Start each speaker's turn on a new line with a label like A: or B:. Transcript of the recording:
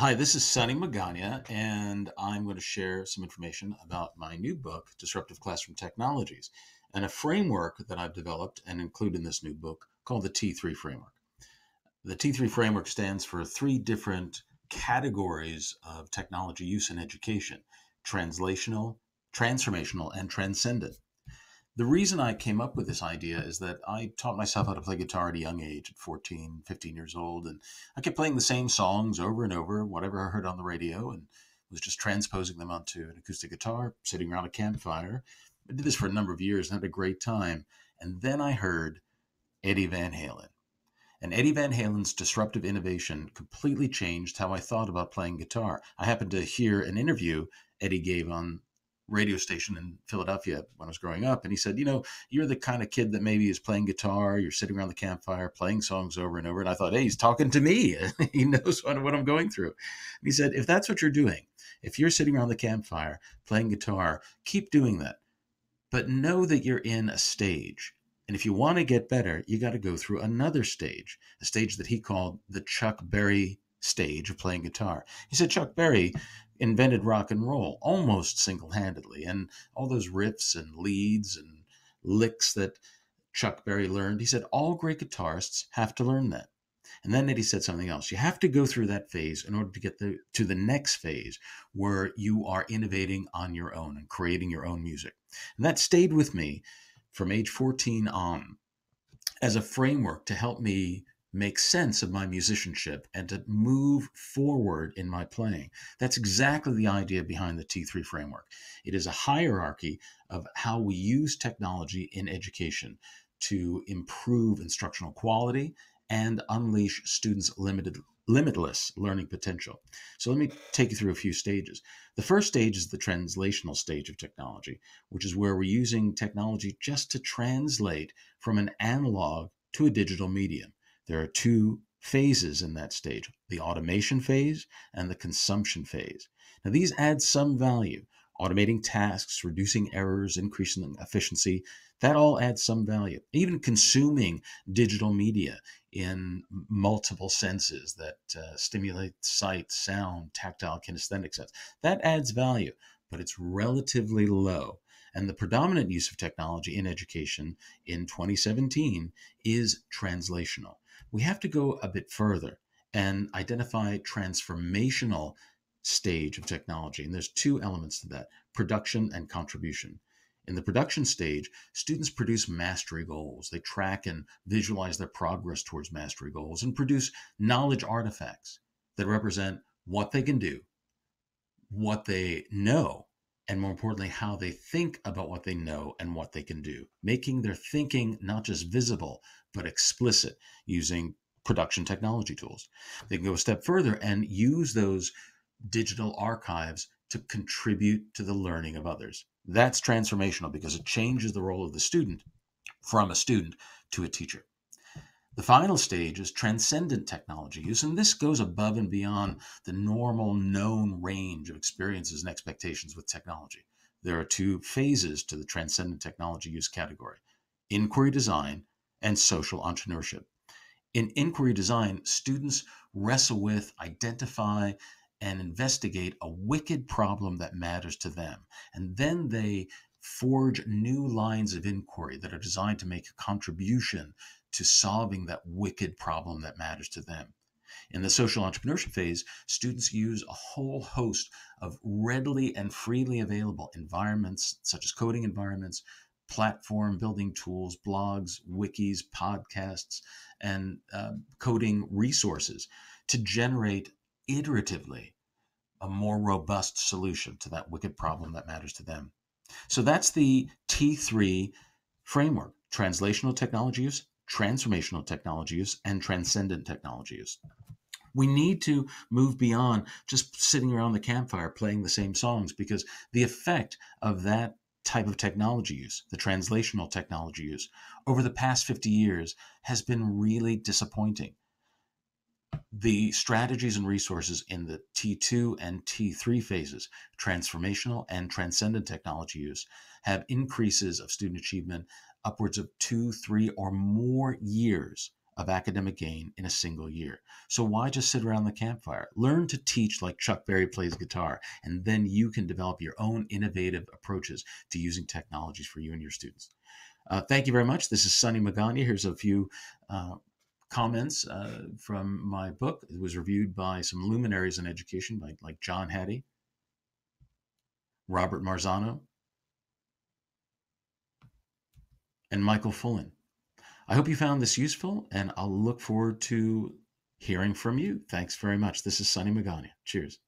A: Hi, this is Sonny Magana, and I'm going to share some information about my new book, Disruptive Classroom Technologies, and a framework that I've developed and include in this new book called the T3 framework. The T3 framework stands for three different categories of technology use in education: translational, transformational, and transcendent. The reason I came up with this idea is that I taught myself how to play guitar at a young age, at 14, 15 years old. And I kept playing the same songs over and over, whatever I heard on the radio, and was just transposing them onto an acoustic guitar, sitting around a campfire. I did this for a number of years and had a great time. And then I heard Eddie Van Halen. And Eddie Van Halen's disruptive innovation completely changed how I thought about playing guitar. I happened to hear an interview Eddie gave on radio station in Philadelphia when I was growing up, and he said, you're the kind of kid that maybe is playing guitar, you're sitting around the campfire playing songs over and over. And I thought, hey, he's talking to me. He knows what I'm going through. And he said, if that's what you're doing, if you're sitting around the campfire playing guitar, keep doing that. But know that you're in a stage. And if you want to get better, you got to go through another stage, a stage that he called the Chuck Berry stage of playing guitar. He said Chuck Berry invented rock and roll almost single handedly. And all those riffs and leads and licks that Chuck Berry learned, he said all great guitarists have to learn that. And then Eddie said something else. You have to go through that phase in order to get to the next phase where you are innovating on your own and creating your own music. And that stayed with me from age 14 on as a framework to help me make sense of my musicianship and to move forward in my playing. That's exactly the idea behind the T3 framework. It is a hierarchy of how we use technology in education to improve instructional quality and unleash students' limitless learning potential. So let me take you through a few stages. The first stage is the translational stage of technology, which is where we're using technology just to translate from an analog to a digital medium. There are two phases in that stage: the automation phase and the consumption phase. Now, these add some value. Automating tasks, reducing errors, increasing efficiency, that all adds some value. Even consuming digital media in multiple senses that stimulate sight, sound, tactile, kinesthetic sense, that adds value, but it's relatively low. And the predominant use of technology in education in 2017 is translational. We have to go a bit further and identify transformational stage of technology. And there's two elements to that: production and contribution. In the production stage, students produce mastery goals. They track and visualize their progress towards mastery goals and produce knowledge artifacts that represent what they can do, what they know, and more importantly, how they think about what they know and what they can do, making their thinking not just visible, but explicit using production technology tools. They can go a step further and use those digital archives to contribute to the learning of others. That's transformational because it changes the role of the student from a student to a teacher. The final stage is transcendent technology use, and this goes above and beyond the normal known range of experiences and expectations with technology. There are two phases to the transcendent technology use category: inquiry design and social entrepreneurship. In inquiry design, students wrestle with, identify, and investigate a wicked problem that matters to them. And then they forge new lines of inquiry that are designed to make a contribution to solving that wicked problem that matters to them. In the social entrepreneurship phase, students use a whole host of readily and freely available environments, such as coding environments, platform building tools, blogs, wikis, podcasts, and coding resources to generate iteratively a more robust solution to that wicked problem that matters to them. So that's the T3 framework: translational technology use, transformational technology use, and transcendent technology use. We need to move beyond just sitting around the campfire playing the same songs, because the effect of that type of technology use, the translational technology use, over the past 50 years has been really disappointing. The strategies and resources in the T2 and T3 phases, transformational and transcendent technology use, have increases of student achievement upwards of 2, 3, or more years of academic gain in a single year. So why just sit around the campfire? Learn to teach like Chuck Berry plays guitar, and then you can develop your own innovative approaches to using technologies for you and your students. Thank you very much. This is Sonny Magana. Here's a few comments from my book. It was reviewed by some luminaries in education, like John Hattie, Robert Marzano, and Michael Fullen. I hope you found this useful, and I'll look forward to hearing from you. Thanks very much. This is Sonny Magana. Cheers.